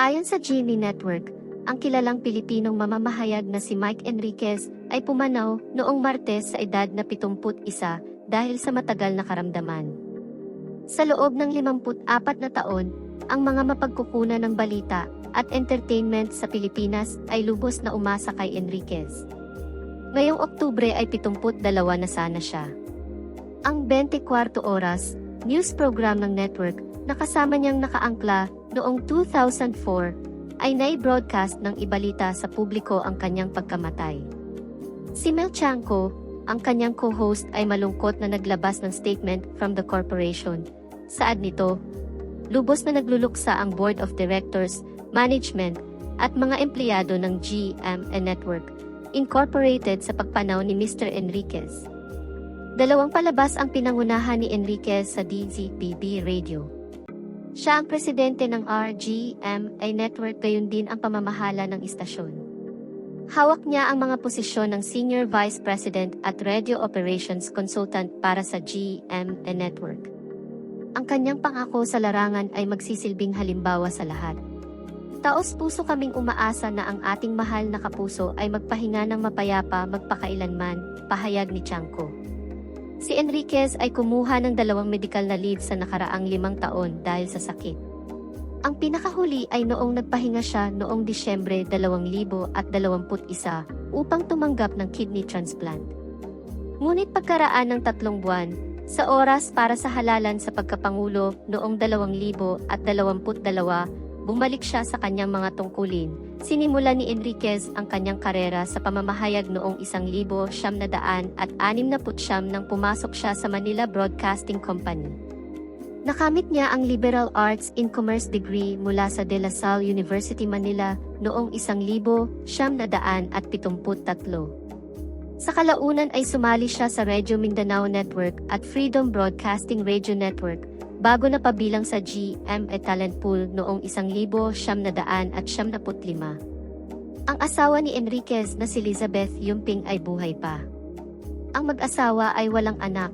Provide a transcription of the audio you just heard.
Ayon sa GMA Network, ang kilalang Pilipinong mamamahayag na si Mike Enriquez ay pumanaw noong Martes sa edad na 71 dahil sa matagal na karamdaman. Sa loob ng 54 na taon, ang mga mapagkukunan ng balita at entertainment sa Pilipinas ay lubos na umasa kay Enriquez. Ngayong Oktubre ay 72 na sana siya. Ang 24 Oras, news program ng network na kasama niyang nakaangkla noong 2004, ay nai-broadcast ng ibalita sa publiko ang kanyang pagkamatay. Si Mel Tiangco, ang kanyang co-host ay malungkot na naglabas ng statement from the corporation. Saad nito, lubos na nagluluksa ang Board of Directors, Management, at mga empleyado ng GMA Network, Incorporated sa pagpanaw ni Mr. Enriquez. 2 palabas ang pinangunahan ni Enriquez sa DZBB Radio. Siya ang presidente ng RGMA Network, gayon din ang pamamahala ng istasyon. Hawak niya ang mga posisyon ng Senior Vice President at Radio Operations Consultant para sa GMA Network. Ang kanyang pangako sa larangan ay magsisilbing halimbawa sa lahat. Taos-puso kaming umaasa na ang ating mahal na kapuso ay magpahinga ng mapayapa magpakailanman, pahayag ni Tiangco. Si Enriquez ay kumuha ng 2 medical na leave sa nakaraang 5 taon dahil sa sakit. Ang pinakahuli ay noong nagpahinga siya noong Disyembre 2021 upang tumanggap ng kidney transplant. Ngunit pagkaraan ng 3 buwan, sa oras para sa halalan sa pagkapangulo noong 2022, bumalik siya sa kanyang mga tungkulin. Sinimula ni Enriquez ang kanyang karera sa pamamahayag noong 1969 nang pumasok siya sa Manila Broadcasting Company. Nakamit niya ang Liberal Arts in Commerce degree mula sa De La Salle University Manila noong 1973. Sa kalaunan ay sumali siya sa Radio Mindanao Network at Freedom Broadcasting Radio Network, bago na pabilang sa GMA Talent Pool noong 1975. Ang asawa ni Enriquez na si Elizabeth Yumping ay buhay pa. Ang mag-asawa ay walang anak,